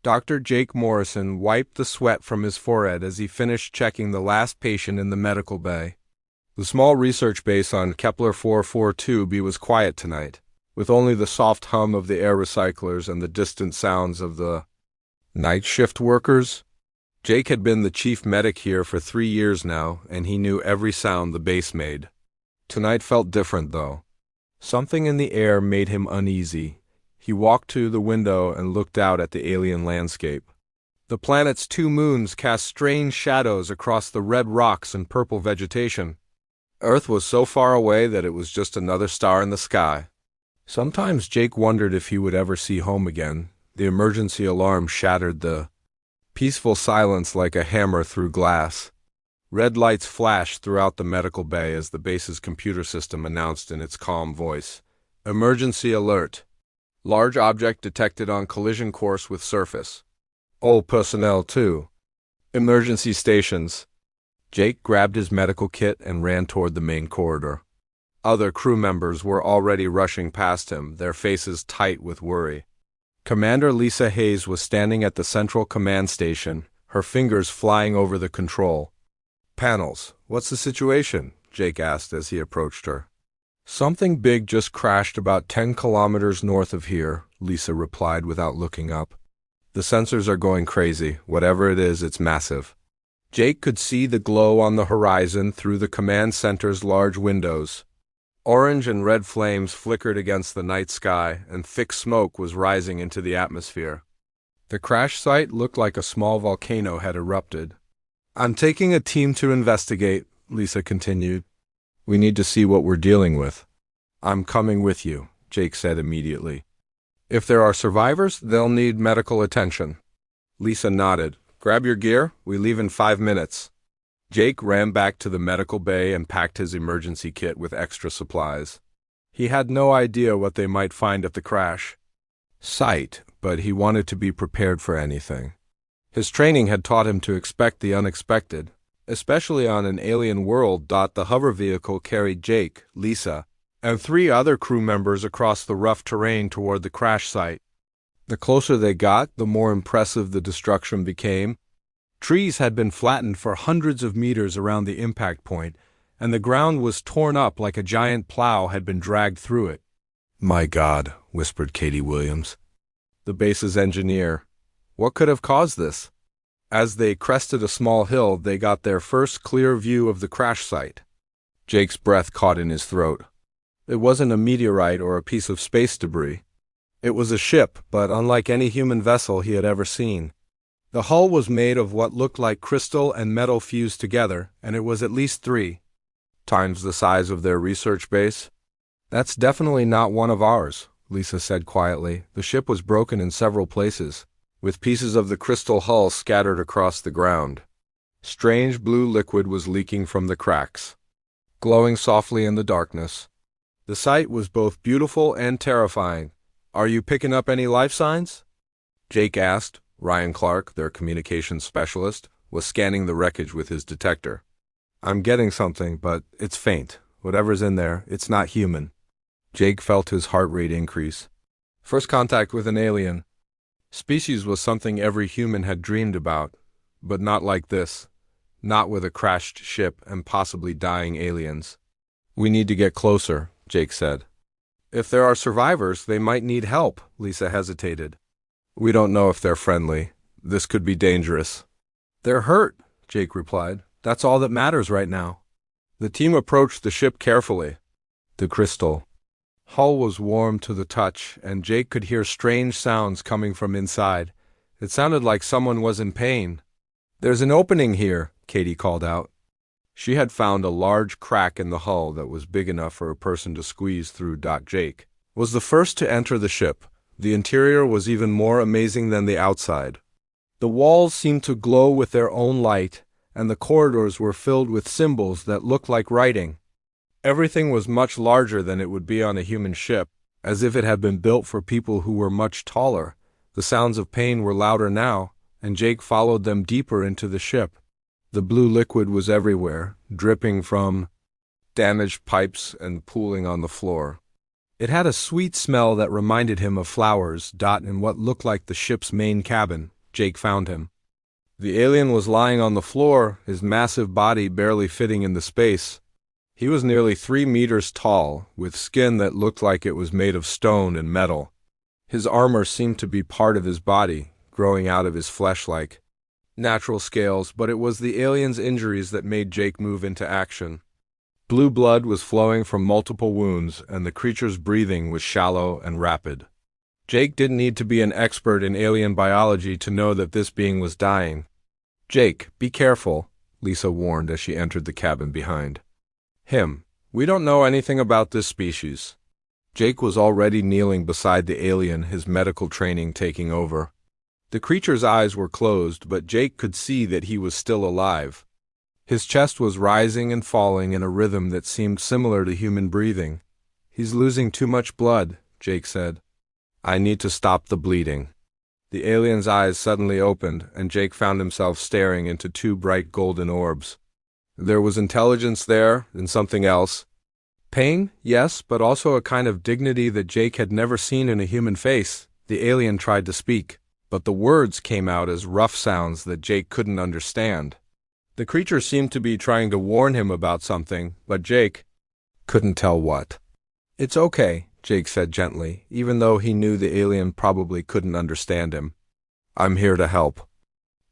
Dr. Jake Morrison wiped the sweat from his forehead as he finished checking the last patient in the medical bay. The small research base on Kepler 442b was quiet tonight, with only the soft hum of the air recyclers and the distant sounds of the night shift workers. Jake had been the chief medic here for 3 years now, and he knew every sound the base made. Tonight felt different, though. Something in the air made him uneasy. He walked to the window and looked out at the alien landscape. The planet's 2 moons cast strange shadows across the red rocks and purple vegetation. Earth was so far away that it was just another star in the sky. Sometimes Jake wondered if he would ever see home again. The emergency alarm shattered the peaceful silence like a hammer through glass. Red lights flashed throughout the medical bay as the base's computer system announced in its calm voice, "Emergency alert. Large object detected on collision course with surface. All personnel to emergency stations." Jake grabbed his medical kit and ran toward the main corridor. Other crew members were already rushing past him, their faces tight with worry. Commander Lisa Hayes was standing at the central command station, her fingers flying over the control panels. "What's the situation?" Jake asked as he approached her. "Something big just crashed about 10 kilometers north of here," Lisa replied without looking up. "The sensors are going crazy. Whatever it is, it's massive." Jake could see the glow on the horizon through the command center's large windows. Orange and red flames flickered against the night sky, and thick smoke was rising into the atmosphere. The crash site looked like a small volcano had erupted. "I'm taking a team to investigate," Lisa continued. "We need to see what we're dealing with." "I'm coming with you," Jake said immediately. "If there are survivors, they'll need medical attention." Lisa nodded. "Grab your gear. We leave in 5 minutes." Jake ran back to the medical bay and packed his emergency kit with extra supplies. He had no idea what they might find at the crash site, but he wanted to be prepared for anything. His training had taught him to expect the unexpected, especially on an alien world. The hover vehicle carried Jake, Lisa, and 3 other crew members across the rough terrain toward the crash site. The closer they got, the more impressive the destruction became. Trees had been flattened for hundreds of meters around the impact point, and the ground was torn up like a giant plow had been dragged through it. "My God," whispered Katie Williams, the base's engineer. "What could have caused this?" As they crested a small hill, they got their first clear view of the crash site. Jake's breath caught in his throat. It wasn't a meteorite or a piece of space debris. It was a ship, but unlike any human vessel he had ever seen. The hull was made of what looked like crystal and metal fused together, and it was at least 3 times the size of their research base. "That's definitely not one of ours," Lisa said quietly. The ship was broken in several places, with pieces of the crystal hull scattered across the ground. Strange blue liquid was leaking from the cracks, glowing softly in the darkness. The sight was both beautiful and terrifying. "Are you picking up any life signs?" Jake asked. Ryan Clark, their communications specialist, was scanning the wreckage with his detector. "I'm getting something, but it's faint. Whatever's in there, it's not human." Jake felt his heart rate increase. First contact with an alien. Species was something every human had dreamed about, but not like this. Not with a crashed ship and possibly dying aliens. "We need to get closer," Jake said. "If there are survivors, they might need help," Lisa hesitated. "We don't know if they're friendly. This could be dangerous." "They're hurt," Jake replied. "That's all that matters right now." The team approached the ship carefully. The crystal hull was warm to the touch, and Jake could hear strange sounds coming from inside. It sounded like someone was in pain. "There's an opening here," Katie called out. She had found a large crack in the hull that was big enough for a person to squeeze through. Jake was the first to enter the ship. The interior was even more amazing than the outside. The walls seemed to glow with their own light, and the corridors were filled with symbols that looked like writing. Everything was much larger than it would be on a human ship, as if it had been built for people who were much taller. The sounds of pain were louder now, and Jake followed them deeper into the ship. The blue liquid was everywhere, dripping from damaged pipes and pooling on the floor. It had a sweet smell that reminded him of flowers. In what looked like the ship's main cabin, Jake found him. The alien was lying on the floor, his massive body barely fitting in the space. He was nearly 3 meters tall, with skin that looked like it was made of stone and metal. His armor seemed to be part of his body, growing out of his flesh like natural scales, but it was the alien's injuries that made Jake move into action. Blue blood was flowing from multiple wounds, and the creature's breathing was shallow and rapid. Jake didn't need to be an expert in alien biology to know that this being was dying. "Jake, be careful," Lisa warned as she entered the cabin behind him. "We don't know anything about this species." Jake was already kneeling beside the alien, his medical training taking over. The creature's eyes were closed, but Jake could see that he was still alive. His chest was rising and falling in a rhythm that seemed similar to human breathing. "He's losing too much blood," Jake said. "I need to stop the bleeding." The alien's eyes suddenly opened, and Jake found himself staring into 2 bright golden orbs. There was intelligence there, and something else. Pain, yes, but also a kind of dignity that Jake had never seen in a human face. The alien tried to speak, but the words came out as rough sounds that Jake couldn't understand. The creature seemed to be trying to warn him about something, but Jake couldn't tell what. "It's okay," Jake said gently, even though he knew the alien probably couldn't understand him. "I'm here to help."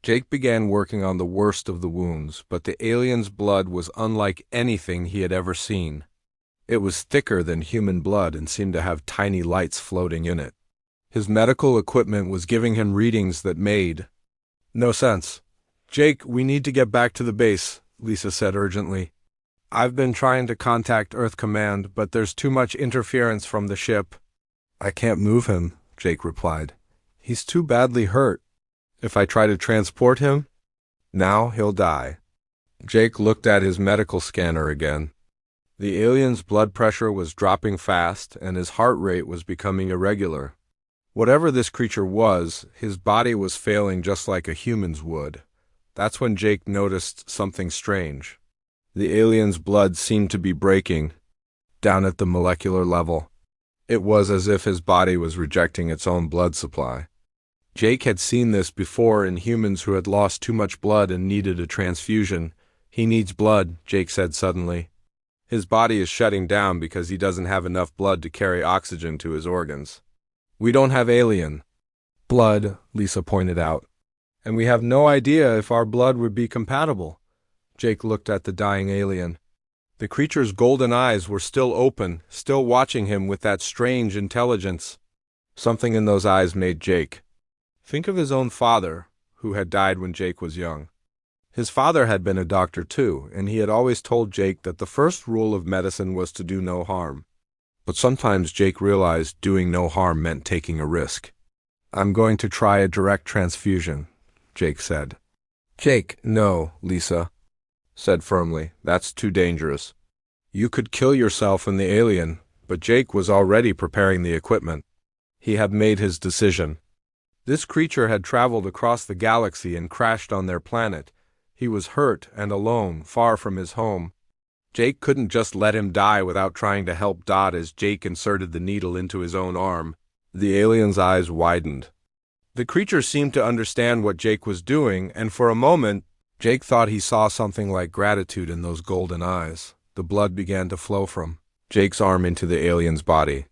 Jake began working on the worst of the wounds, but the alien's blood was unlike anything he had ever seen. It was thicker than human blood and seemed to have tiny lights floating in it. His medical equipment was giving him readings that made no sense. "Jake, we need to get back to the base," Lisa said urgently. "I've been trying to contact Earth Command, but there's too much interference from the ship." "I can't move him," Jake replied. "He's too badly hurt. If I try to transport him, now he'll die." Jake looked at his medical scanner again. The alien's blood pressure was dropping fast, and his heart rate was becoming irregular. Whatever this creature was, his body was failing just like a human's would. That's when Jake noticed something strange. The alien's blood seemed to be breaking, down at the molecular level. It was as if his body was rejecting its own blood supply. Jake had seen this before in humans who had lost too much blood and needed a transfusion. "He needs blood," Jake said suddenly. "His body is shutting down because he doesn't have enough blood to carry oxygen to his organs." "We don't have alien blood," Lisa pointed out. "And we have no idea if our blood would be compatible." Jake looked at the dying alien. The creature's golden eyes were still open, still watching him with that strange intelligence. Something in those eyes made Jake think of his own father, who had died when Jake was young. His father had been a doctor too, and he had always told Jake that the first rule of medicine was to do no harm. But sometimes Jake realized doing no harm meant taking a risk. "I'm going to try a direct transfusion," Jake said. "Jake, no," Lisa said firmly. "That's too dangerous. You could kill yourself and the alien," but Jake was already preparing the equipment. He had made his decision. This creature had traveled across the galaxy and crashed on their planet. He was hurt and alone, far from his home. Jake couldn't just let him die without trying to help Dot as Jake inserted the needle into his own arm. The alien's eyes widened. The creature seemed to understand what Jake was doing, and for a moment, Jake thought he saw something like gratitude in those golden eyes. The blood began to flow from Jake's arm into the alien's body.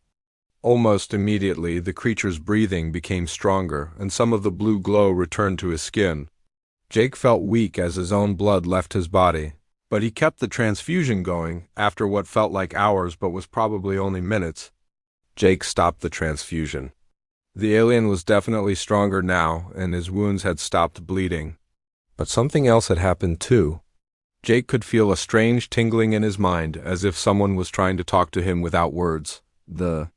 Almost immediately, the creature's breathing became stronger, and some of the blue glow returned to his skin. Jake felt weak as his own blood left his body, but he kept the transfusion going after what felt like hours but was probably only minutes. Jake stopped the transfusion. The alien was definitely stronger now, and his wounds had stopped bleeding. But something else had happened too. Jake could feel a strange tingling in his mind, as if someone was trying to talk to him without words. The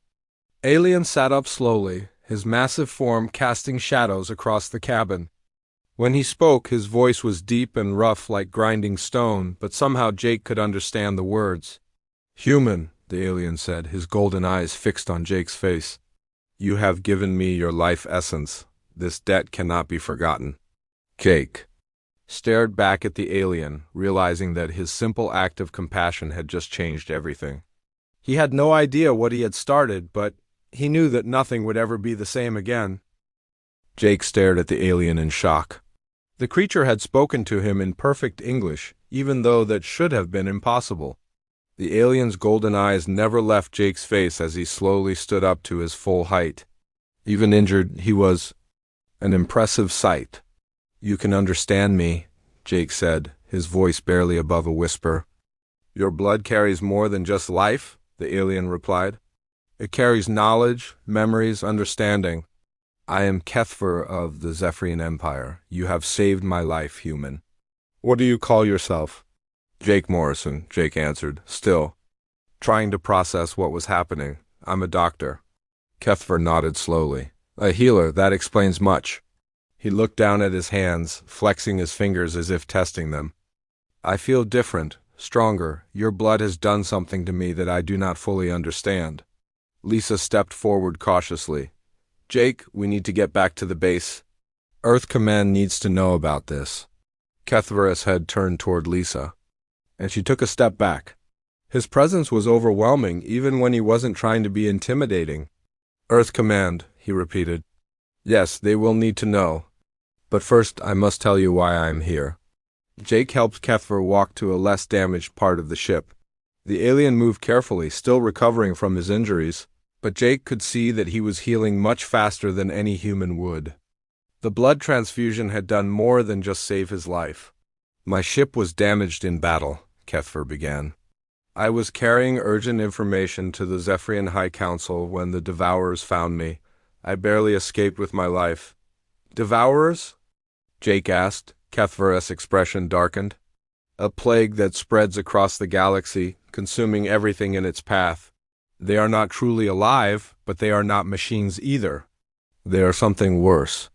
alien sat up slowly, his massive form casting shadows across the cabin. When he spoke, his voice was deep and rough like grinding stone, but somehow Jake could understand the words. "Human," the alien said, his golden eyes fixed on Jake's face. "You have given me your life essence. This debt cannot be forgotten." Jake stared back at the alien, realizing that his simple act of compassion had just changed everything. He had no idea what he had started, but he knew that nothing would ever be the same again. Jake stared at the alien in shock. The creature had spoken to him in perfect English, even though that should have been impossible. The alien's golden eyes never left Jake's face as he slowly stood up to his full height. Even injured, he was an impressive sight. "You can understand me," Jake said, his voice barely above a whisper. "Your blood carries more than just life," the alien replied. "It carries knowledge, memories, understanding. I am Kethver of the Zephyrian Empire. You have saved my life, human." "What do you call yourself?" "Jake Morrison," Jake answered, still trying to process what was happening. "I'm a doctor." Kethver nodded slowly. "A healer, that explains much." He looked down at his hands, flexing his fingers as if testing them. "I feel different, stronger. Your blood has done something to me that I do not fully understand." Lisa stepped forward cautiously. "Jake, we need to get back to the base. Earth Command needs to know about this." Kethver's head turned toward Lisa, and she took a step back. His presence was overwhelming, even when he wasn't trying to be intimidating. "Earth Command," he repeated. "Yes, they will need to know. But first, I must tell you why I am here." Jake helped Kethver walk to a less damaged part of the ship. The alien moved carefully, still recovering from his injuries, but Jake could see that he was healing much faster than any human would. The blood transfusion had done more than just save his life. "My ship was damaged in battle," Kethver began. "I was carrying urgent information to the Zephyrian High Council when the Devourers found me. I barely escaped with my life." "Devourers?" Jake asked. Kethver's expression darkened. "A plague that spreads across the galaxy, consuming everything in its path. They are not truly alive, but they are not machines either. They are something worse.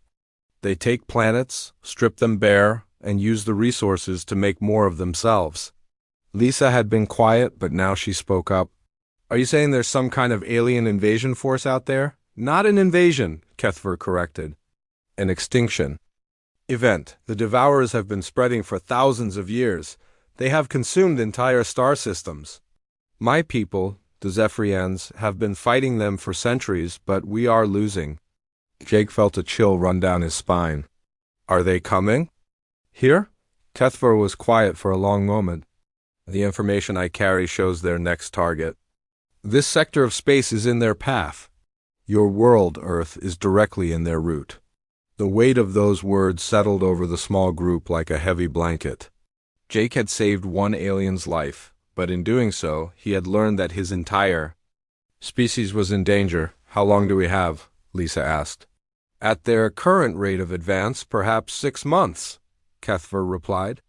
They take planets, strip them bare, and use the resources to make more of themselves." Lisa had been quiet, but now she spoke up. "Are you saying there's some kind of alien invasion force out there?" "Not an invasion," Kethver corrected. "An extinction event. The Devourers have been spreading for thousands of years. They have consumed entire star systems. My people, the Zephyrians, have been fighting them for centuries, but we are losing." Jake felt a chill run down his spine. "Are they coming?" "Here?" Kethver was quiet for a long moment. "The information I carry shows their next target. This sector of space is in their path. Your world, Earth, is directly in their route." The weight of those words settled over the small group like a heavy blanket. Jake had saved one alien's life, but in doing so, he had learned that his entire species was in danger. "How long do we have?" Lisa asked. "At their current rate of advance, perhaps 6 months," Kethver replied.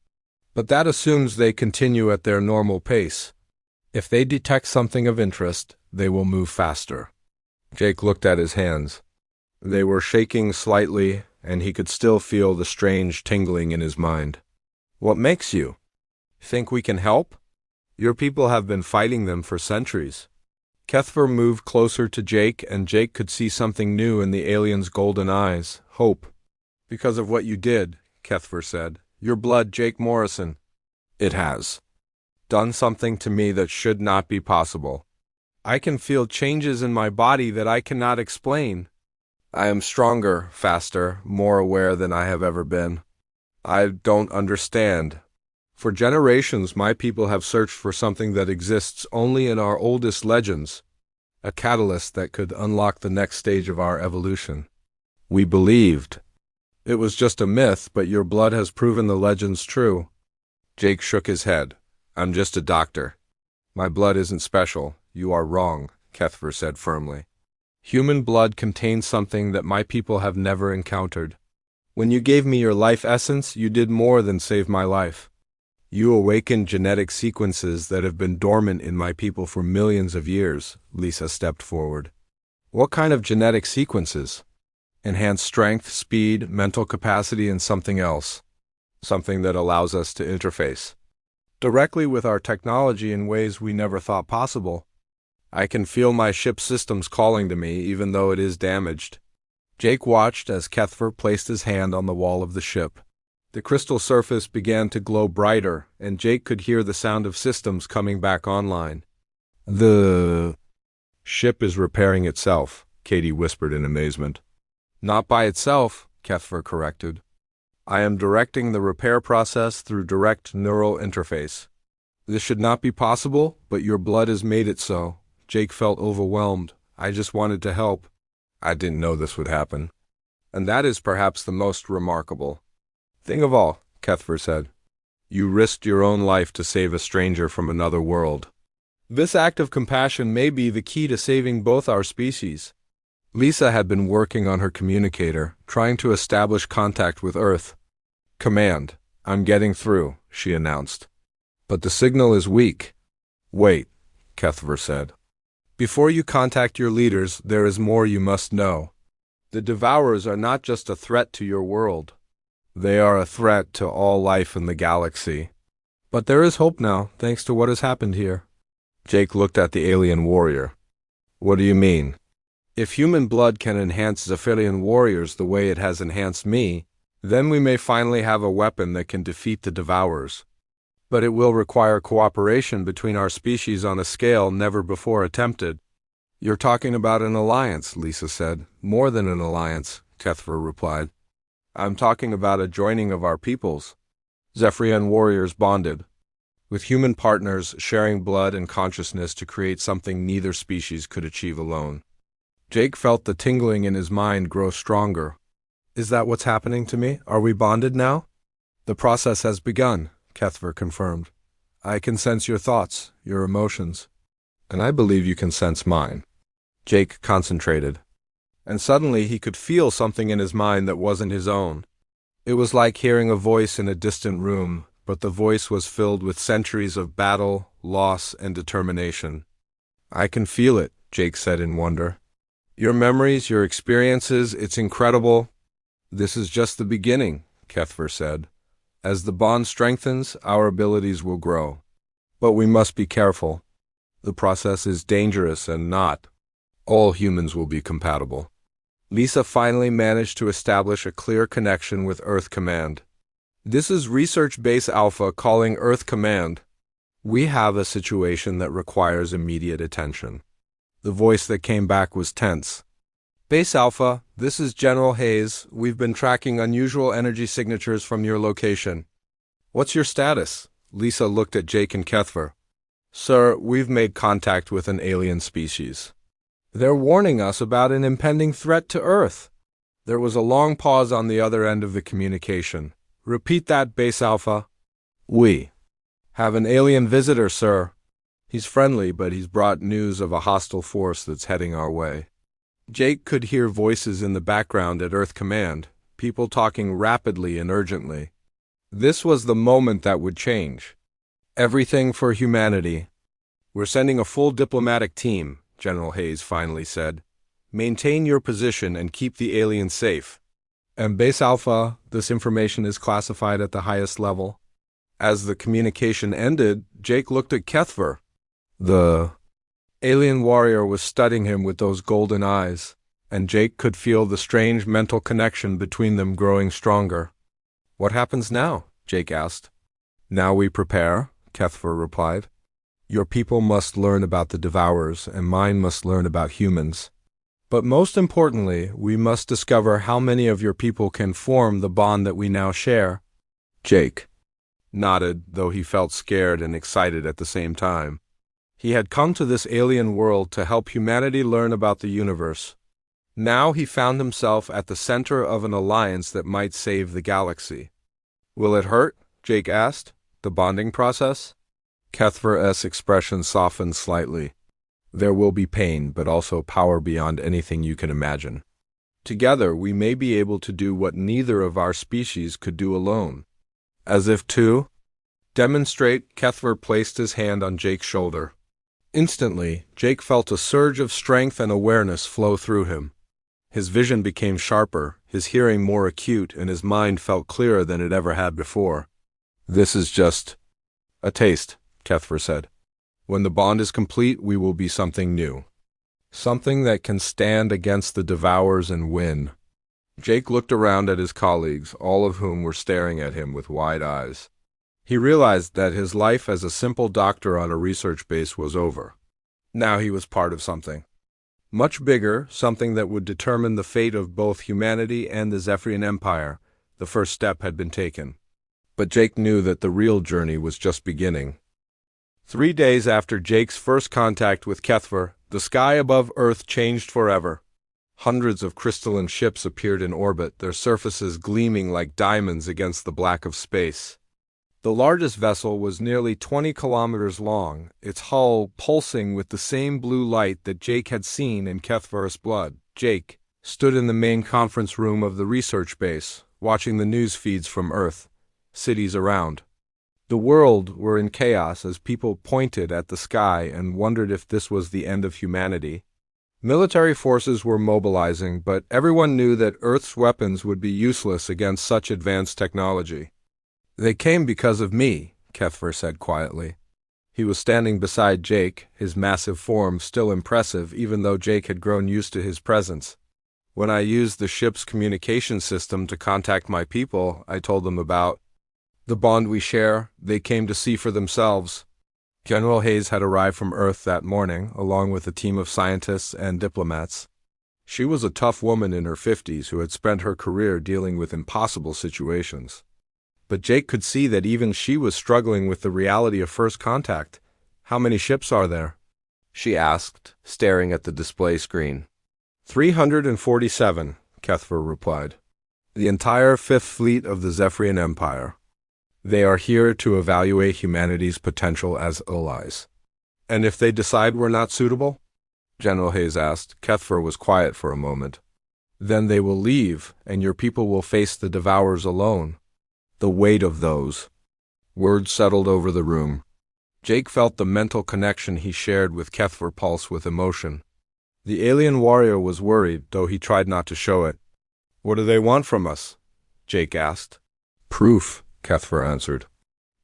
"But that assumes they continue at their normal pace. If they detect something of interest, they will move faster." Jake looked at his hands. They were shaking slightly, and he could still feel the strange tingling in his mind. "What makes you think we can help? Your people have been fighting them for centuries." Kethver moved closer to Jake, and Jake could see something new in the alien's golden eyes. "Hope." "Because of what you did," Kethver said. "Your blood, Jake Morrison. It has done something to me that should not be possible. I can feel changes in my body that I cannot explain. I am stronger, faster, more aware than I have ever been. I don't understand. For generations, my people have searched for something that exists only in our oldest legends, a catalyst that could unlock the next stage of our evolution. We believed it was just a myth, but your blood has proven the legends true." Jake shook his head. "I'm just a doctor. My blood isn't special. You are wrong," Kethver said firmly. "Human blood contains something that my people have never encountered. When you gave me your life essence, you did more than save my life. You awakened genetic sequences that have been dormant in my people for millions of years." Lisa stepped forward. "What kind of genetic sequences?" "Enhanced strength, speed, mental capacity, and something else. Something that allows us to interface directly with our technology in ways we never thought possible. I can feel my ship's systems calling to me, even though it is damaged." Jake watched as Kethver placed his hand on the wall of the ship. The crystal surface began to glow brighter, and Jake could hear the sound of systems coming back online. "The ship is repairing itself," Katie whispered in amazement. Not by itself, Kethver corrected. I am directing the repair process through direct neural interface. This should not be possible, but your blood has made it so. Jake felt overwhelmed. I just wanted to help. I didn't know this would happen. And that is perhaps the most remarkable thing of all, Kethver said. You risked your own life to save a stranger from another world. This act of compassion may be the key to saving both our species. Lisa had been working on her communicator, trying to establish contact with Earth. Command, I'm getting through, she announced. But the signal is weak. Wait, Kethver said. Before you contact your leaders, there is more you must know. The Devourers are not just a threat to your world. They are a threat to all life in the galaxy. But there is hope now, thanks to what has happened here. Jake looked at the alien warrior. What do you mean? If human blood can enhance Zephyrian warriors the way it has enhanced me, then we may finally have a weapon that can defeat the Devourers. But it will require cooperation between our species on a scale never before attempted. You're talking about an alliance, Lisa said. More than an alliance, Kethver replied. I'm talking about a joining of our peoples. Zephyrian warriors bonded, with human partners sharing blood and consciousness to create something neither species could achieve alone. Jake felt the tingling in his mind grow stronger. Is that what's happening to me? Are we bonded now? The process has begun, Kethver confirmed. I can sense your thoughts, your emotions, and I believe you can sense mine. Jake concentrated, and suddenly he could feel something in his mind that wasn't his own. It was like hearing a voice in a distant room, but the voice was filled with centuries of battle, loss, and determination. I can feel it, Jake said in wonder. Your memories, your experiences, it's incredible. This is just the beginning, Kethver said. As the bond strengthens, our abilities will grow. But we must be careful. The process is dangerous and not all humans will be compatible. Lisa finally managed to establish a clear connection with Earth Command. This is Research Base Alpha calling Earth Command. We have a situation that requires immediate attention. The voice that came back was tense. Base Alpha, this is General Hayes. We've been tracking unusual energy signatures from your location. What's your status? Lisa looked at Jake and Kethver. Sir, we've made contact with an alien species. They're warning us about an impending threat to Earth. There was a long pause on the other end of the communication. Repeat that, Base Alpha. We have an alien visitor, sir. He's friendly, but he's brought news of a hostile force that's heading our way. Jake could hear voices in the background at Earth Command, people talking rapidly and urgently. This was the moment that would change everything for humanity. We're sending a full diplomatic team, General Hayes finally said. Maintain your position and keep the aliens safe. And Base Alpha, this information is classified at the highest level. As the communication ended, Jake looked at Kethver. The alien warrior was studying him with those golden eyes, and Jake could feel the strange mental connection between them growing stronger. What happens now? Jake asked. Now we prepare, Kethver replied. Your people must learn about the Devourers, and mine must learn about humans. But most importantly, we must discover how many of your people can form the bond that we now share. Jake nodded, though he felt scared and excited at the same time. He had come to this alien world to help humanity learn about the universe. Now he found himself at the center of an alliance that might save the galaxy. Will it hurt? Jake asked. The bonding process? Kethver's expression softened slightly. There will be pain, but also power beyond anything you can imagine. Together, we may be able to do what neither of our species could do alone. As if to demonstrate, Kethver placed his hand on Jake's shoulder. Instantly, Jake felt a surge of strength and awareness flow through him. His vision became sharper, his hearing more acute, and his mind felt clearer than it ever had before. This is just a taste, Kethver said. When the bond is complete, we will be something new. Something that can stand against the Devourers and win. Jake looked around at his colleagues, all of whom were staring at him with wide eyes. He realized that his life as a simple doctor on a research base was over. Now he was part of something Much bigger, something that would determine the fate of both humanity and the Zephyrian Empire. The first step had been taken. But Jake knew that the real journey was just beginning. 3 days after Jake's first contact with Kethver, the sky above Earth changed forever. Hundreds of crystalline ships appeared in orbit, their surfaces gleaming like diamonds against the black of space. The largest vessel was nearly 20 kilometers long, its hull pulsing with the same blue light that Jake had seen in Kethver's blood. Jake stood in the main conference room of the research base, watching the news feeds from Earth, cities around. The world were in chaos as people pointed at the sky and wondered if this was the end of humanity. Military forces were mobilizing, but everyone knew that Earth's weapons would be useless against such advanced technology. "They came because of me," Kethver said quietly. He was standing beside Jake, his massive form still impressive even though Jake had grown used to his presence. "When I used the ship's communication system to contact my people, I told them about the bond we share. They came to see for themselves." General Hayes had arrived from Earth that morning, along with a team of scientists and diplomats. She was a tough woman in her 50s who had spent her career dealing with impossible situations. But Jake could see that even she was struggling with the reality of first contact. "How many ships are there?" she asked, staring at the display screen. 347, Kethver replied. "The entire Fifth Fleet of the Zephyrian Empire. They are here to evaluate humanity's potential as allies." "And if they decide we're not suitable?" General Hayes asked. Kethver was quiet for a moment. "Then they will leave, and your people will face the Devourers alone. The weight of those." Words settled over the room. Jake felt the mental connection he shared with Kethver pulse with emotion. The alien warrior was worried, though he tried not to show it. "What do they want from us?" Jake asked. "Proof," Kethver answered.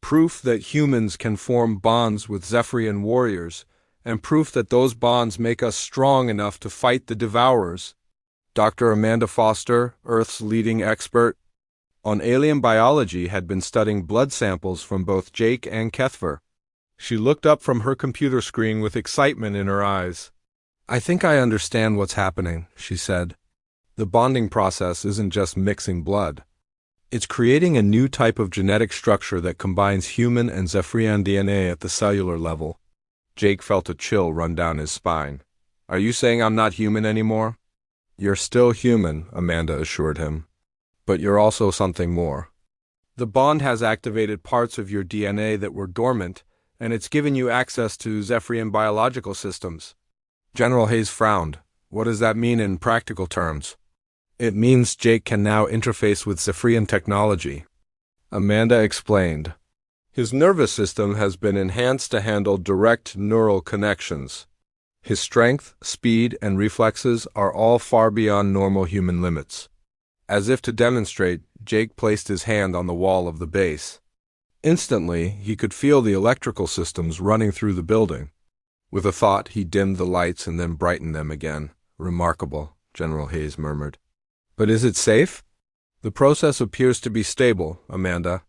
"Proof that humans can form bonds with Zephyrian warriors, and proof that those bonds make us strong enough to fight the Devourers." Dr. Amanda Foster, Earth's leading expert on alien biology, had been studying blood samples from both Jake and Kethver. She looked up from her computer screen with excitement in her eyes. "I think I understand what's happening," she said. "The bonding process isn't just mixing blood. It's creating a new type of genetic structure that combines human and Zephyrian DNA at the cellular level." Jake felt a chill run down his spine. "Are you saying I'm not human anymore?" "You're still human," Amanda assured him. "But you're also something more. The bond has activated parts of your DNA that were dormant, and it's given you access to Zephyrian biological systems." General Hayes frowned. "What does that mean in practical terms?" "It means Jake can now interface with Zephyrian technology," Amanda explained. "His nervous system has been enhanced to handle direct neural connections. His strength, speed, and reflexes are all far beyond normal human limits." As if to demonstrate, Jake placed his hand on the wall of the base. Instantly, he could feel the electrical systems running through the building. With a thought, he dimmed the lights and then brightened them again. "Remarkable," General Hayes murmured. "But is it safe?" "The process appears to be stable," Amanda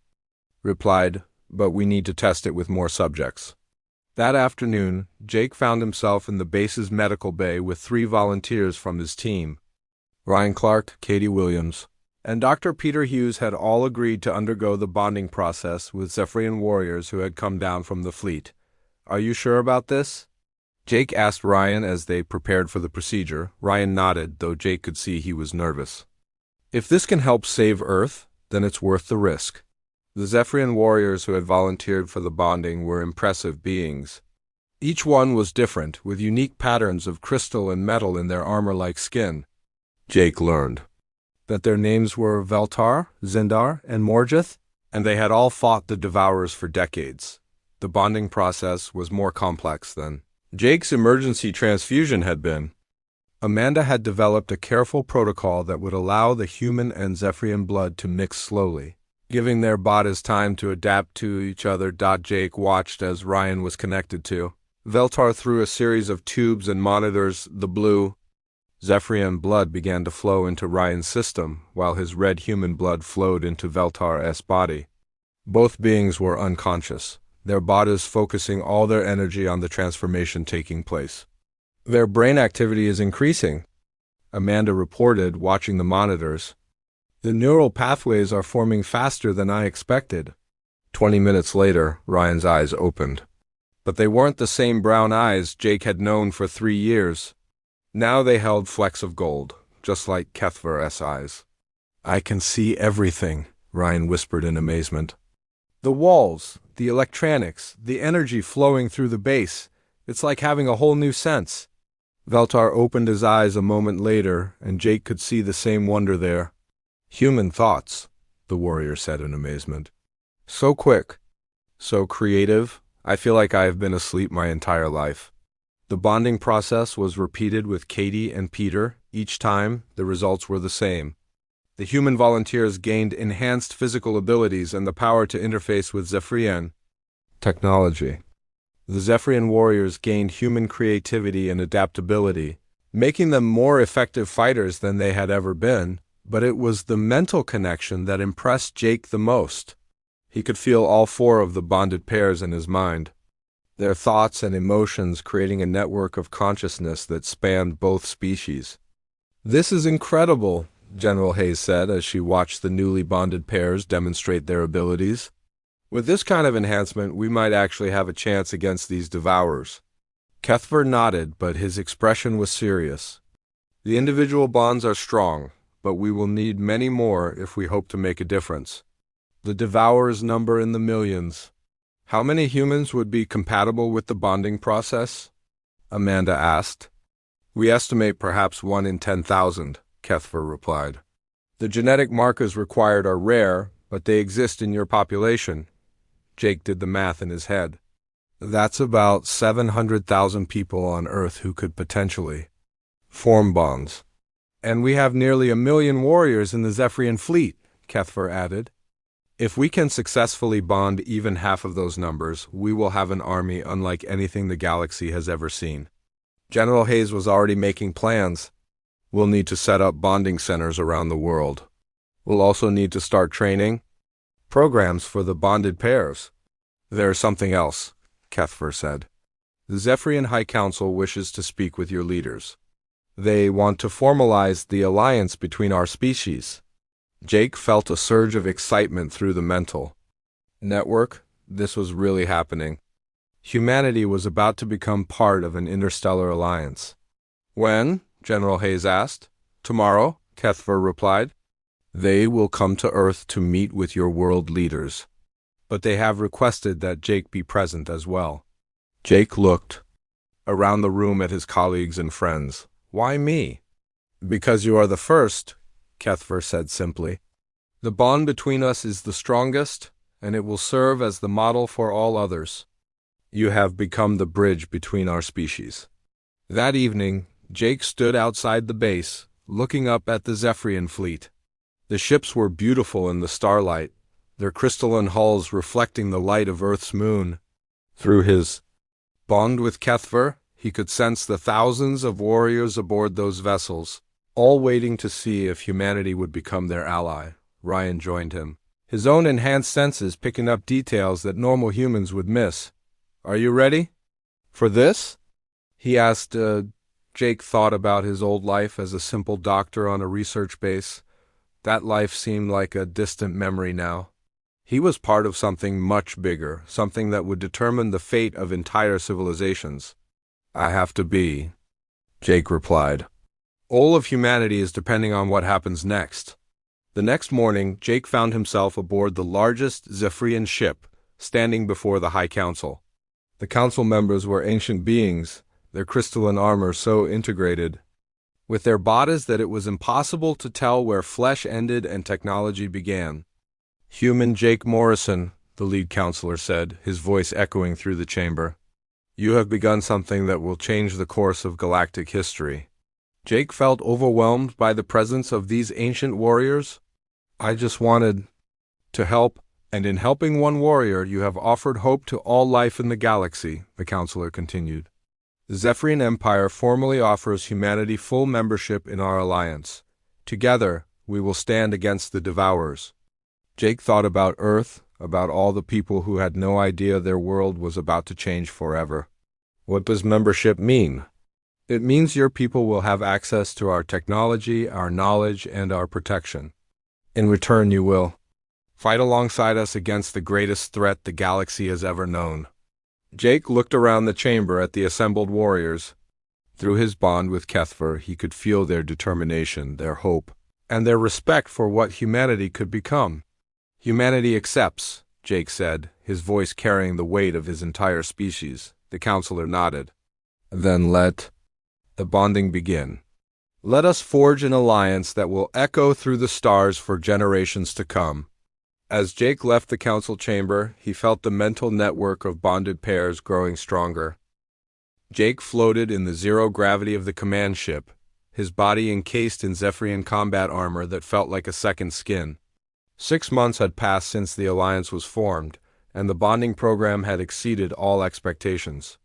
replied, "but we need to test it with more subjects." That afternoon, Jake found himself in the base's medical bay with 3 volunteers from his team. Ryan Clark, Katie Williams, and Dr. Peter Hughes had all agreed to undergo the bonding process with Zephyrian warriors who had come down from the fleet. "Are you sure about this?" Jake asked Ryan as they prepared for the procedure. Ryan nodded, though Jake could see he was nervous. "If this can help save Earth, then it's worth the risk." The Zephyrian warriors who had volunteered for the bonding were impressive beings. Each one was different, with unique patterns of crystal and metal in their armor-like skin. Jake learned that their names were Veltar, Zindar, and Morjith, and they had all fought the Devourers for decades. The bonding process was more complex than Jake's emergency transfusion had been. Amanda had developed a careful protocol that would allow the human and Zephyrian blood to mix slowly, giving their bodies time to adapt to each other. Jake watched as Ryan was connected to Veltar through a series of tubes and monitors. The blue Zephyrian blood began to flow into Ryan's system, while his red human blood flowed into Veltar's body. Both beings were unconscious, their bodies focusing all their energy on the transformation taking place. Their brain activity is increasing, Amanda reported, watching the monitors. The neural pathways are forming faster than I expected. 20 minutes later, Ryan's eyes opened. But they weren't the same brown eyes Jake had known for 3 years. Now they held flecks of gold, just like Kethver's eyes. I can see everything, Ryan whispered in amazement. The walls, the electronics, the energy flowing through the base. It's like having a whole new sense. Veltar opened his eyes a moment later, and Jake could see the same wonder there. Human thoughts, the warrior said in amazement. So quick, so creative, I feel like I have been asleep my entire life. The bonding process was repeated with Katie and Peter. Each time, the results were the same. The human volunteers gained enhanced physical abilities and the power to interface with Zephyrian technology. The Zephyrian warriors gained human creativity and adaptability, making them more effective fighters than they had ever been, but it was the mental connection that impressed Jake the most. He could feel all 4 of the bonded pairs in his mind, their thoughts and emotions creating a network of consciousness that spanned both species. This is incredible, General Hayes said as she watched the newly bonded pairs demonstrate their abilities. With this kind of enhancement, we might actually have a chance against these devourers. Kethver nodded, but his expression was serious. The individual bonds are strong, but we will need many more if we hope to make a difference. The devourers number in the millions. How many humans would be compatible with the bonding process? Amanda asked. We estimate perhaps 1 in 10,000, Kethver replied. The genetic markers required are rare, but they exist in your population. Jake did the math in his head. That's about 700,000 people on Earth who could potentially form bonds. And we have nearly 1 million warriors in the Zephyrian fleet, Kethver added. If we can successfully bond even half of those numbers, we will have an army unlike anything the galaxy has ever seen. General Hayes was already making plans. We'll need to set up bonding centers around the world. We'll also need to start training programs for the bonded pairs. There's something else, Kethver said. The Zephyrian High Council wishes to speak with your leaders. They want to formalize the alliance between our species. Jake felt a surge of excitement through the mental network. This was really happening. Humanity was about to become part of an interstellar alliance. When? General Hayes asked. Tomorrow, Kethver replied. They will come to Earth to meet with your world leaders. But they have requested that Jake be present as well. Jake looked around the room at his colleagues and friends. Why me? Because you are the first, Kethver said simply. The bond between us is the strongest, and it will serve as the model for all others. You have become the bridge between our species. That evening, Jake stood outside the base, looking up at the Zephyrian fleet. The ships were beautiful in the starlight, their crystalline hulls reflecting the light of Earth's moon. Through his bond with Kethver, he could sense the thousands of warriors aboard those vessels, all waiting to see if humanity would become their ally. Ryan joined him, his own enhanced senses picking up details that normal humans would miss. Are you ready for this? He asked. Jake thought about his old life as a simple doctor on a research base. That life seemed like a distant memory now. He was part of something much bigger, something that would determine the fate of entire civilizations. I have to be, Jake replied. All of humanity is depending on what happens next. The next morning, Jake found himself aboard the largest Zephyrian ship, standing before the High Council. The council members were ancient beings, their crystalline armor so integrated with their bodies that it was impossible to tell where flesh ended and technology began. Human Jake Morrison, the lead counselor said, his voice echoing through the chamber. You have begun something that will change the course of galactic history. Jake felt overwhelmed by the presence of these ancient warriors. I just wanted to help, and in helping one warrior you have offered hope to all life in the galaxy, the counselor continued. The Zephyrian Empire formally offers humanity full membership in our alliance. Together, we will stand against the Devourers. Jake thought about Earth, about all the people who had no idea their world was about to change forever. What does membership mean? It means your people will have access to our technology, our knowledge, and our protection. In return, you will fight alongside us against the greatest threat the galaxy has ever known. Jake looked around the chamber at the assembled warriors. Through his bond with Kethver, he could feel their determination, their hope, and their respect for what humanity could become. Humanity accepts, Jake said, his voice carrying the weight of his entire species. The counselor nodded. Then let the bonding begin. Let us forge an alliance that will echo through the stars for generations to come. As Jake left the council chamber, he felt the mental network of bonded pairs growing stronger. Jake floated in the zero gravity of the command ship, his body encased in Zephyrian combat armor that felt like a second skin. 6 months had passed since the alliance was formed, and the bonding program had exceeded all expectations.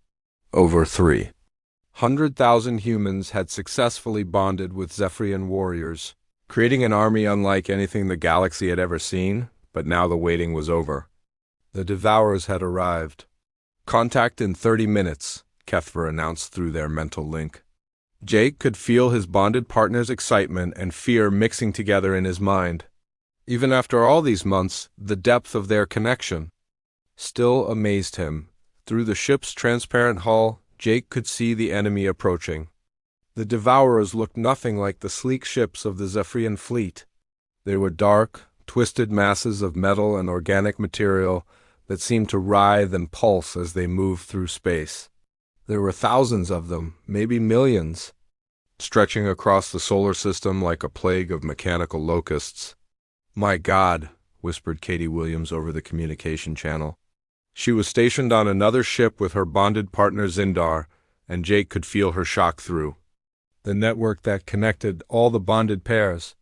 Over 300,000 humans had successfully bonded with Zephyrian warriors, creating an army unlike anything the galaxy had ever seen. But now the waiting was over. The Devourers had arrived. Contact in 30 minutes, Kethver announced through their mental link. Jake could feel his bonded partner's excitement and fear mixing together in his mind. Even after all these months, the depth of their connection still amazed him. Through the ship's transparent hull, Jake could see the enemy approaching. The Devourers looked nothing like the sleek ships of the Zephyrian fleet. They were dark, twisted masses of metal and organic material that seemed to writhe and pulse as they moved through space. There were thousands of them, maybe millions, stretching across the solar system like a plague of mechanical locusts. "My God," whispered Katie Williams over the communication channel. She was stationed on another ship with her bonded partner Zindar, and Jake could feel her shock through the network that connected all the bonded pairs.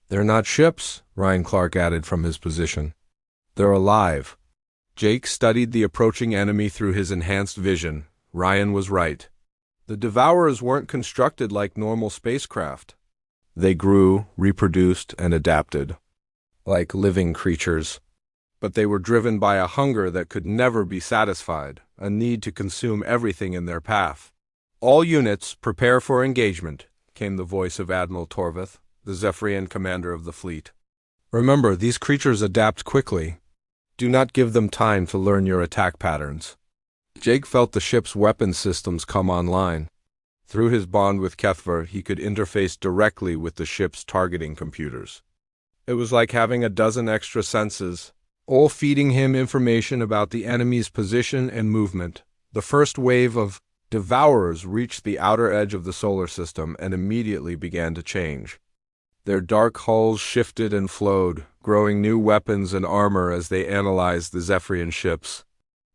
"They're not ships," Ryan Clark added from his position. "They're alive." Jake studied the approaching enemy through his enhanced vision. Ryan was right. The Devourers weren't constructed like normal spacecraft. They grew, reproduced, and adapted, like living creatures. But they were driven by a hunger that could never be satisfied, a need to consume everything in their path. "All units, prepare for engagement," came the voice of Admiral Torvith, the Zephyrian commander of the fleet. "Remember, these creatures adapt quickly. Do not give them time to learn your attack patterns." Jake felt the ship's weapon systems come online. Through his bond with Kethver, he could interface directly with the ship's targeting computers. It was like having a dozen extra senses, all feeding him information about the enemy's position and movement. The first wave of Devourers reached the outer edge of the solar system and immediately began to change. Their dark hulls shifted and flowed, growing new weapons and armor as they analyzed the Zephyrian ships.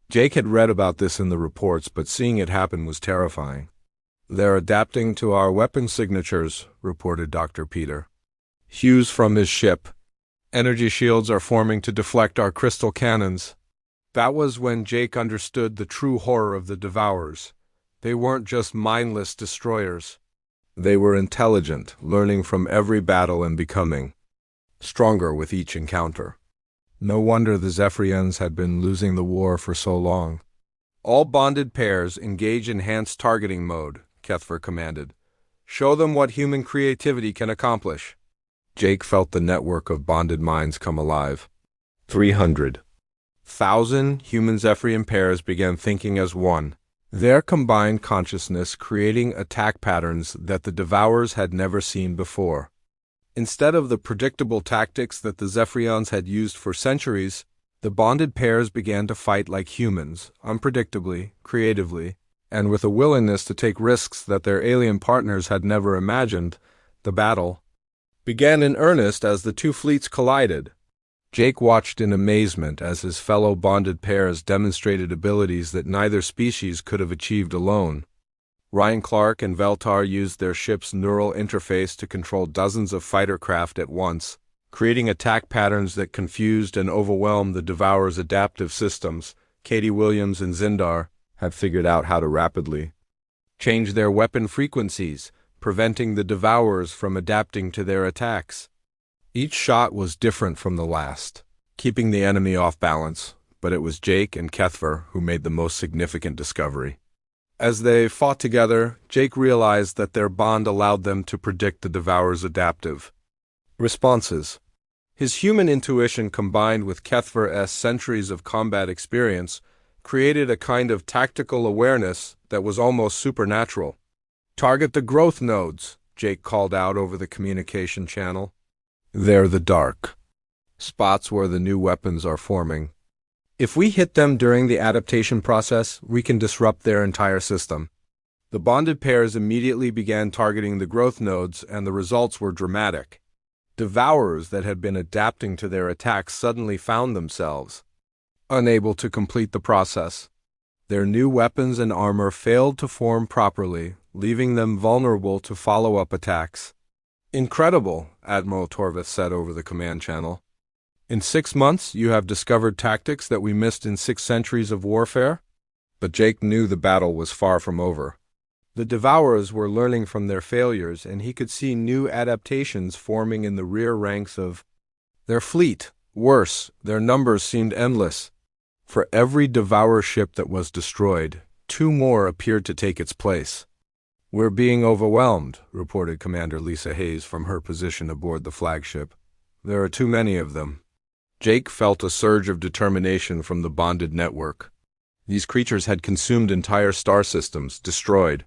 Jake had read about this in the reports, but seeing it happen was terrifying. "They're adapting to our weapon signatures," reported Dr. Peter Hughes from his ship. "Energy shields are forming to deflect our crystal cannons." That was when Jake understood the true horror of the Devourers. They weren't just mindless destroyers. They were intelligent, learning from every battle and becoming stronger with each encounter. No wonder the Zephyrians had been losing the war for so long. "All bonded pairs engage enhanced targeting mode," Kethver commanded. "Show them what human creativity can accomplish." Jake felt the network of bonded minds come alive. 300,000 human Zephyrian pairs began thinking as one, their combined consciousness creating attack patterns that the Devourers had never seen before. Instead of the predictable tactics that the Zephyrians had used for centuries, the bonded pairs began to fight like humans, unpredictably, creatively, and with a willingness to take risks that their alien partners had never imagined. The battle began in earnest as the two fleets collided. Jake watched in amazement as his fellow bonded pairs demonstrated abilities that neither species could have achieved alone. Ryan Clark and Veltar used their ship's neural interface to control dozens of fighter craft at once, creating attack patterns that confused and overwhelmed the Devourers' adaptive systems. Katie Williams and Zindar had figured out how to rapidly change their weapon frequencies, preventing the Devourers from adapting to their attacks. Each shot was different from the last, keeping the enemy off balance, but it was Jake and Kethver who made the most significant discovery. As they fought together, Jake realized that their bond allowed them to predict the Devourer's adaptive responses. His human intuition combined with Kethver's centuries of combat experience created a kind of tactical awareness that was almost supernatural. "Target the growth nodes," Jake called out over the communication channel. "They're the dark spots where the new weapons are forming. If we hit them during the adaptation process, we can disrupt their entire system." The bonded pairs immediately began targeting the growth nodes, and the results were dramatic. Devourers that had been adapting to their attacks suddenly found themselves unable to complete the process. Their new weapons and armor failed to form properly, leaving them vulnerable to follow-up attacks. "Incredible," Admiral Torvith said over the command channel. "In 6 months, you have discovered tactics that we missed in 6 centuries of warfare?" But Jake knew the battle was far from over. The Devourers were learning from their failures, and he could see new adaptations forming in the rear ranks of their fleet. Worse, their numbers seemed endless. For every Devourer ship that was destroyed, 2 more appeared to take its place. "We're being overwhelmed," reported Commander Lisa Hayes from her position aboard the flagship. "There are too many of them." Jake felt a surge of determination from the bonded network. These creatures had consumed entire star systems, destroyed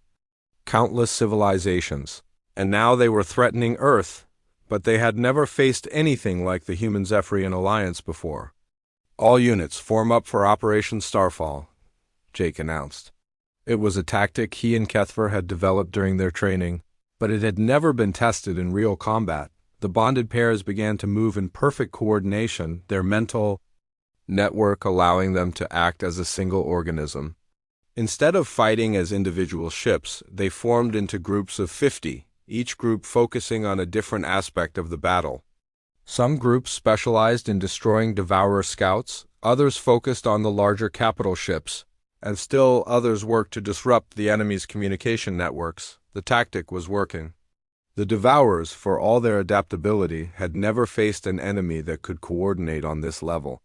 countless civilizations, and now they were threatening Earth, but they had never faced anything like the Human-Zephyrian Alliance before. "All units form up for Operation Starfall," Jake announced. It was a tactic he and Kethver had developed during their training, but it had never been tested in real combat. The bonded pairs began to move in perfect coordination, their mental network allowing them to act as a single organism. Instead of fighting as individual ships, they formed into groups of 50, each group focusing on a different aspect of the battle. Some groups specialized in destroying Devourer scouts, others focused on the larger capital ships, and still others worked to disrupt the enemy's communication networks. The tactic was working. The Devourers, for all their adaptability, had never faced an enemy that could coordinate on this level.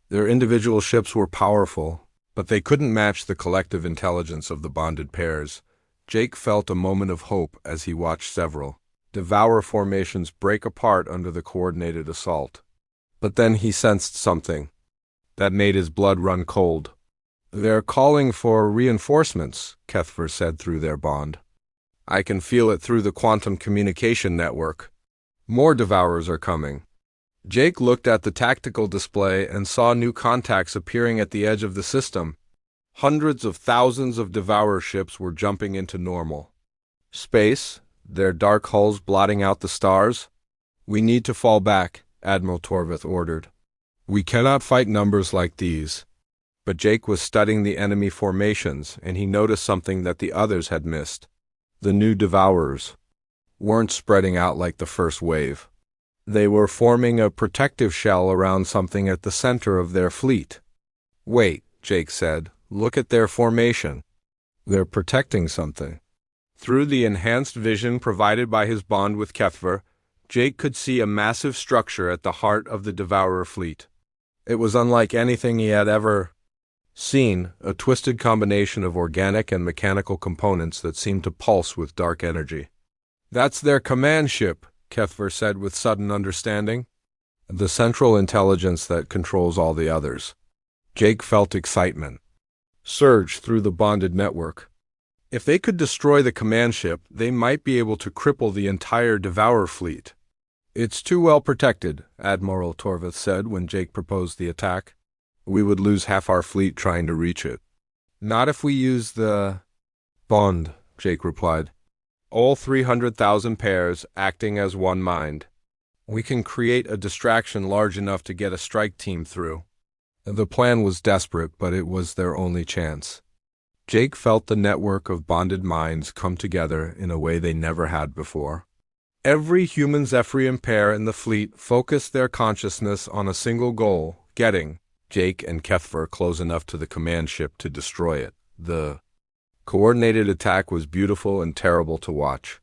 Their individual ships were powerful, but they couldn't match the collective intelligence of the bonded pairs. Jake felt a moment of hope as he watched several Devourer formations break apart under the coordinated assault. But then he sensed something that made his blood run cold. "They're calling for reinforcements," Kethver said through their bond. "I can feel it through the quantum communication network. More Devourers are coming." Jake looked at the tactical display and saw new contacts appearing at the edge of the system. Hundreds of thousands of Devourer ships were jumping into normal space, their dark hulls blotting out the stars. "We need to fall back," Admiral Torvith ordered. "We cannot fight numbers like these." But Jake was studying the enemy formations, and he noticed something that the others had missed. The new Devourers weren't spreading out like the first wave. They were forming a protective shell around something at the center of their fleet. "Wait," Jake said. "Look at their formation. They're protecting something." Through the enhanced vision provided by his bond with Kethver, Jake could see a massive structure at the heart of the Devourer fleet. It was unlike anything he had ever seen, a twisted combination of organic and mechanical components that seemed to pulse with dark energy. "That's their command ship," Kethver said with sudden understanding. "The central intelligence that controls all the others." Jake felt excitement surge through the bonded network. If they could destroy the command ship, they might be able to cripple the entire Devourer fleet. "It's too well protected," Admiral Torvith said when Jake proposed the attack. "We would lose half our fleet trying to reach it." "Not if we use the bond," Jake replied. "All 300,000 pairs acting as one mind. We can create a distraction large enough to get a strike team through." The plan was desperate, but it was their only chance. Jake felt the network of bonded minds come together in a way they never had before. Every human Zephyrian pair in the fleet focused their consciousness on a single goal, getting Jake and Kethver close enough to the command ship to destroy it. The coordinated attack was beautiful and terrible to watch.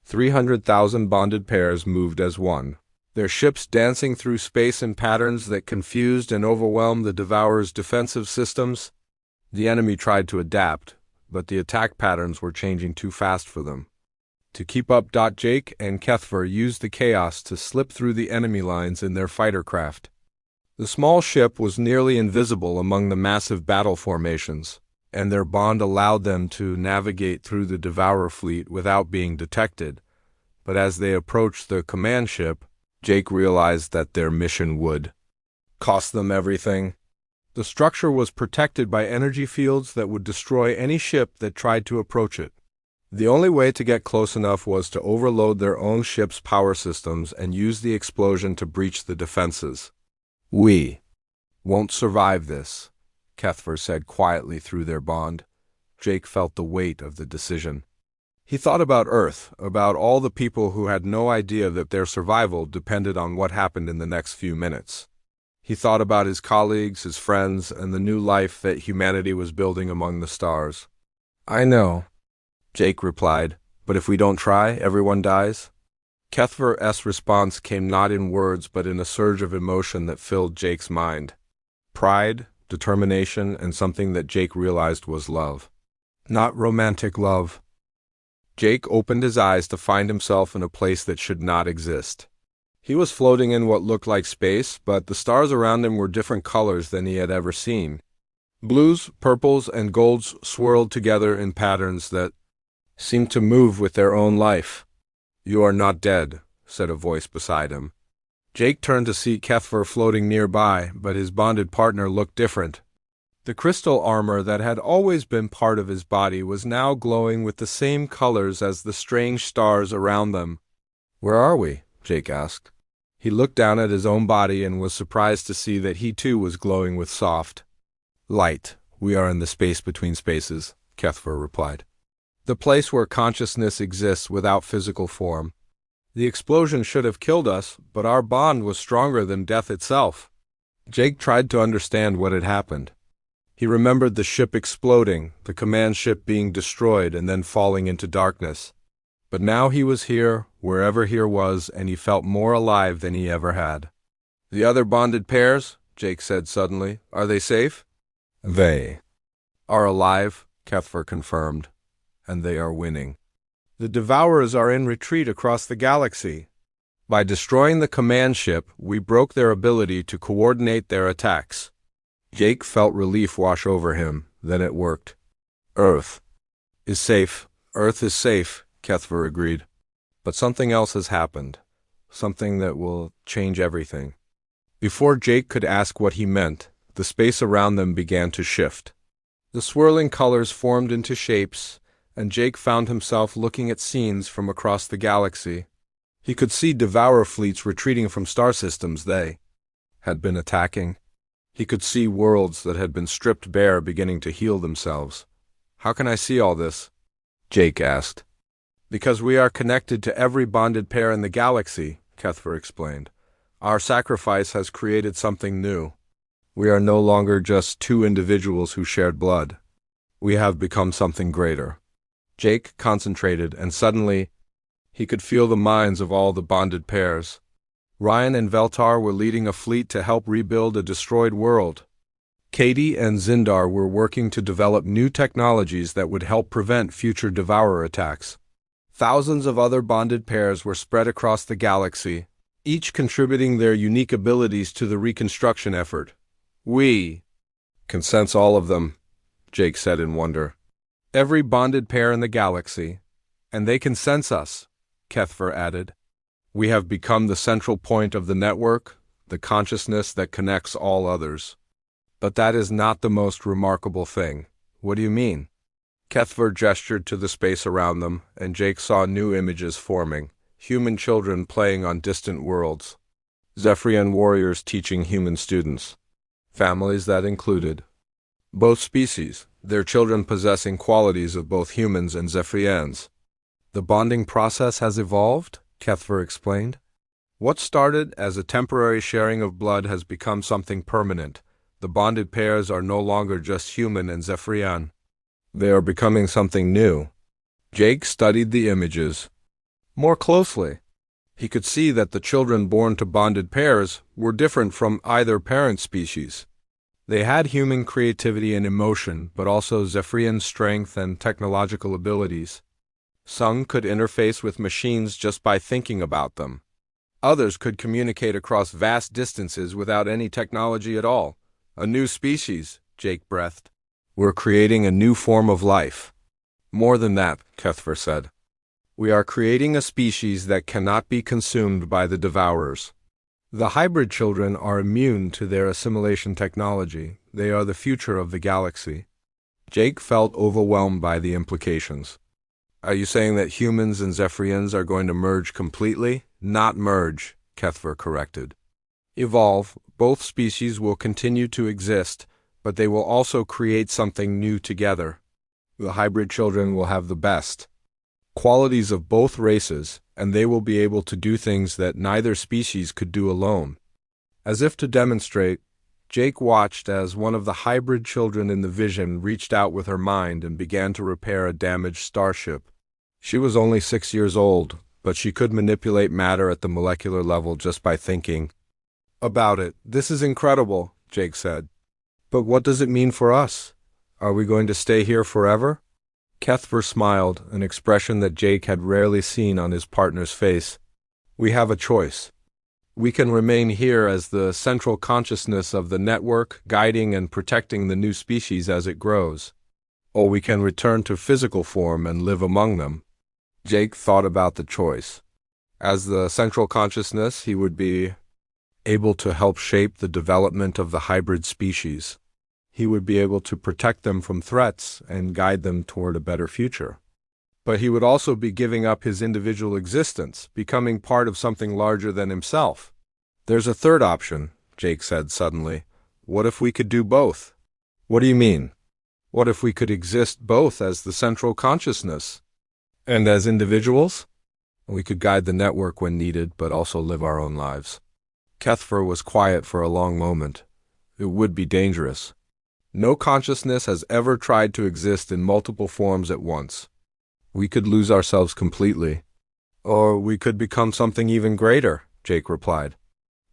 300,000 bonded pairs moved as one, their ships dancing through space in patterns that confused and overwhelmed the Devourer's defensive systems. The enemy tried to adapt, but the attack patterns were changing too fast for them. To keep up, Jake and Kethver used the chaos to slip through the enemy lines in their fighter craft. The small ship was nearly invisible among the massive battle formations, and their bond allowed them to navigate through the Devourer fleet without being detected. But as they approached the command ship, Jake realized that their mission would cost them everything. The structure was protected by energy fields that would destroy any ship that tried to approach it. The only way to get close enough was to overload their own ship's power systems and use the explosion to breach the defenses. "We won't survive this," Kethver said quietly through their bond. Jake felt the weight of the decision. He thought about Earth, about all the people who had no idea that their survival depended on what happened in the next few minutes. He thought about his colleagues, his friends, and the new life that humanity was building among the stars. "I know," Jake replied, "but if we don't try, everyone dies." Kethver's response came not in words but in a surge of emotion that filled Jake's mind. Pride, determination, and something that Jake realized was love. Not romantic love. Jake opened his eyes to find himself in a place that should not exist. He was floating in what looked like space, but the stars around him were different colors than he had ever seen. Blues, purples, and golds swirled together in patterns that seemed to move with their own life. "You are not dead," said a voice beside him. Jake turned to see Kethver floating nearby, but his bonded partner looked different. The crystal armor that had always been part of his body was now glowing with the same colors as the strange stars around them. "Where are we?" Jake asked. He looked down at his own body and was surprised to see that he too was glowing with soft light. "We are in the space between spaces," Kethver replied. "The place where consciousness exists without physical form. The explosion should have killed us, but our bond was stronger than death itself." Jake tried to understand what had happened. He remembered the ship exploding, the command ship being destroyed and then falling into darkness. But now he was here, wherever here was, and he felt more alive than he ever had. "The other bonded pairs," Jake said suddenly, "are they safe?" "They are alive," Kethver confirmed, "and they are winning. The Devourers are in retreat across the galaxy. By destroying the command ship, we broke their ability to coordinate their attacks." Jake felt relief wash over him. Then it worked. "Earth is safe. Earth is safe," Kethver agreed. "But something else has happened. Something that will change everything." Before Jake could ask what he meant, the space around them began to shift. The swirling colors formed into shapes, and Jake found himself looking at scenes from across the galaxy. He could see Devourer fleets retreating from star systems they had been attacking. He could see worlds that had been stripped bare beginning to heal themselves. "How can I see all this?" Jake asked. "Because we are connected to every bonded pair in the galaxy," Kethver explained. "Our sacrifice has created something new. We are no longer just two individuals who shared blood. We have become something greater." Jake concentrated, and suddenly he could feel the minds of all the bonded pairs. Ryan and Veltar were leading a fleet to help rebuild a destroyed world. Katie and Zindar were working to develop new technologies that would help prevent future Devourer attacks. Thousands of other bonded pairs were spread across the galaxy, each contributing their unique abilities to the reconstruction effort. "We can sense all of them," Jake said in wonder. "Every bonded pair in the galaxy. And they can sense us," Kethver added. "We have become the central point of the network, the consciousness that connects all others." "But that is not the most remarkable thing." "What do you mean?" Kethver gestured to the space around them, and Jake saw new images forming, human children playing on distant worlds, Zephyrian warriors teaching human students, families that included both species, their children possessing qualities of both humans and Zephyrians. "The bonding process has evolved," Kethver explained. "What started as a temporary sharing of blood has become something permanent. The bonded pairs are no longer just human and Zephyrian. They are becoming something new." Jake studied the images more closely. He could see that the children born to bonded pairs were different from either parent species. They had human creativity and emotion, but also Zephyrian strength and technological abilities. Some could interface with machines just by thinking about them. Others could communicate across vast distances without any technology at all. A new species, Jake breathed. We're creating a new form of life. More than that, Cuthbert said. We are creating a species that cannot be consumed by the devourers. The hybrid children are immune to their assimilation technology. They are the future of the galaxy. Jake felt overwhelmed by the implications. Are you saying that humans and Zephyrians are going to merge completely? Not merge, Cuthbert corrected. Evolve. Both species will continue to exist, but they will also create something new together. The hybrid children will have the best qualities of both races, and they will be able to do things that neither species could do alone. As if to demonstrate, Jake watched as one of the hybrid children in the vision reached out with her mind and began to repair a damaged starship. She was only 6 years old, but she could manipulate matter at the molecular level just by thinking about it. This is incredible, Jake said. But what does it mean for us? Are we going to stay here forever? Cuthbert smiled, an expression that Jake had rarely seen on his partner's face. We have a choice. We can remain here as the central consciousness of the network, guiding and protecting the new species as it grows. Or we can return to physical form and live among them. Jake thought about the choice. As the central consciousness, he would be able to help shape the development of the hybrid species. He would be able to protect them from threats and guide them toward a better future. But he would also be giving up his individual existence, becoming part of something larger than himself. There's a third option, Jake said suddenly. What if we could do both? What do you mean? What if we could exist both as the central consciousness and as individuals? We could guide the network when needed, but also live our own lives. Cuthbert was quiet for a long moment. It would be dangerous. No consciousness has ever tried to exist in multiple forms at once. We could lose ourselves completely. Or we could become something even greater, Jake replied.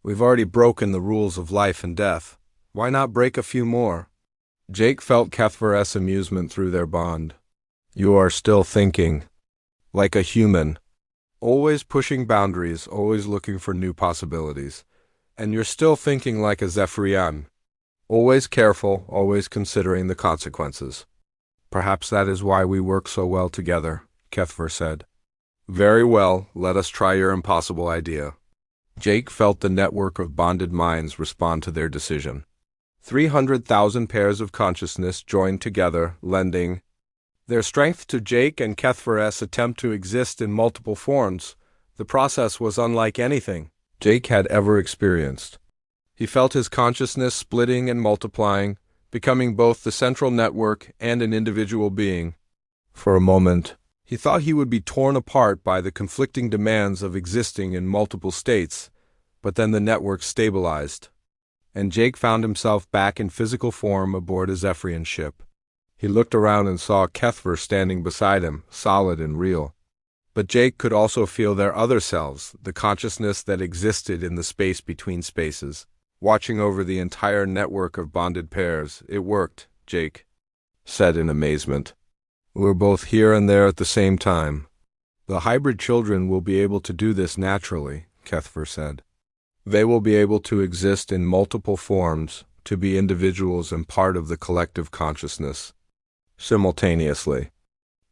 We've already broken the rules of life and death. Why not break a few more? Jake felt Cuthbert's amusement through their bond. You are still thinking like a human, always pushing boundaries, always looking for new possibilities. And you're still thinking like a Zephyrian, always careful, always considering the consequences. Perhaps that is why we work so well together, Cuthbert said. Very well, let us try your impossible idea. Jake felt the network of bonded minds respond to their decision. 300,000 pairs of consciousness joined together, lending their strength to Jake and Cuthbert's attempt to exist in multiple forms. The process was unlike anything Jake had ever experienced. He felt his consciousness splitting and multiplying, becoming both the central network and an individual being. For a moment, he thought he would be torn apart by the conflicting demands of existing in multiple states, but then the network stabilized, and Jake found himself back in physical form aboard a Zephyrian ship. He looked around and saw Cuthbert standing beside him, solid and real. But Jake could also feel their other selves, the consciousness that existed in the space between spaces, watching over the entire network of bonded pairs. It worked, Jake said in amazement. We're both here and there at the same time. The hybrid children will be able to do this naturally, Cuthbert said. They will be able to exist in multiple forms, to be individuals and part of the collective consciousness, simultaneously.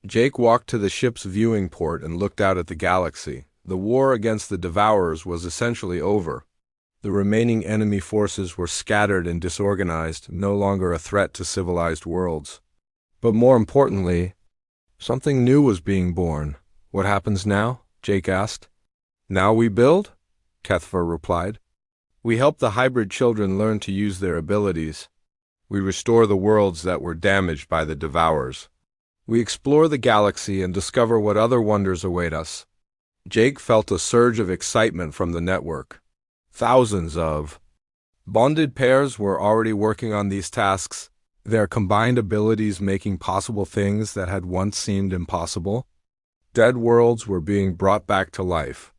Jake walked to the ship's viewing port and looked out at the galaxy. The war against the Devourers was essentially over. The remaining enemy forces were scattered and disorganized, no longer a threat to civilized worlds. But more importantly, something new was being born. What happens now? Jake asked. Now we build? Cuthbert replied. We help the hybrid children learn to use their abilities. We restore the worlds that were damaged by the Devourers. We explore the galaxy and discover what other wonders await us. Jake felt a surge of excitement from the network. Thousands of bonded pairs were already working on these tasks, their combined abilities making possible things that had once seemed impossible. Dead worlds were being brought back to life.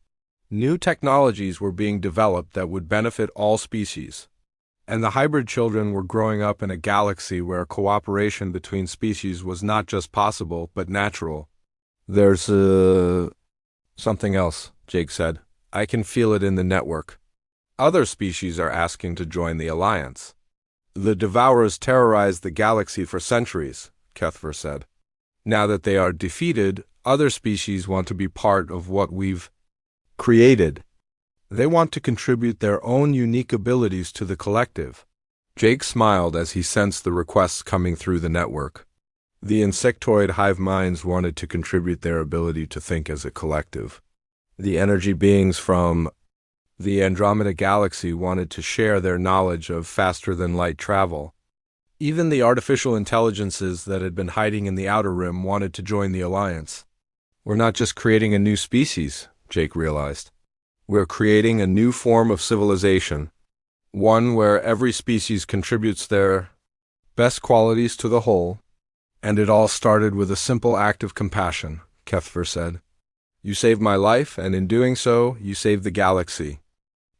New technologies were being developed that would benefit all species. And the hybrid children were growing up in a galaxy where cooperation between species was not just possible, but natural. There's, something else, Jake said. I can feel it in the network. Other species are asking to join the alliance. The Devourers terrorized the galaxy for centuries, Kethver said. Now that they are defeated, other species want to be part of what we've created. They want to contribute their own unique abilities to the collective. Jake smiled as he sensed the requests coming through the network. The insectoid hive minds wanted to contribute their ability to think as a collective. The energy beings from the Andromeda Galaxy wanted to share their knowledge of faster-than-light travel. Even the artificial intelligences that had been hiding in the Outer Rim wanted to join the Alliance. We're not just creating a new species, Jake realized. We're creating a new form of civilization, one where every species contributes their best qualities to the whole. And it all started with a simple act of compassion, Kethver said. You saved my life, and in doing so, you saved the galaxy.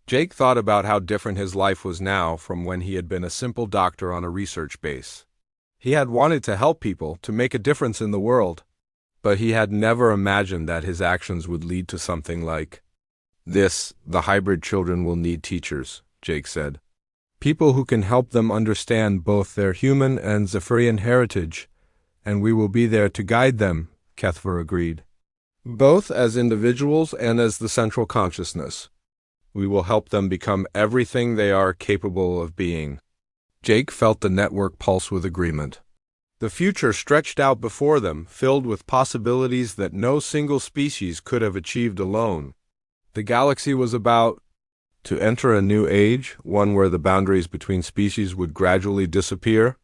Jake thought about how different his life was now from when he had been a simple doctor on a research base. He had wanted to help people, to make a difference in the world, but he had never imagined that his actions would lead to something like this. The hybrid children will need teachers, Jake said. People who can help them understand both their human and Zephyrian heritage, and we will be there to guide them, Kethver agreed. Both as individuals and as the central consciousness. We will help them become everything they are capable of being. Jake felt the network pulse with agreement. The future stretched out before them, filled with possibilities that no single species could have achieved alone. The galaxy was about to enter a new age, one where the boundaries between species would gradually disappear.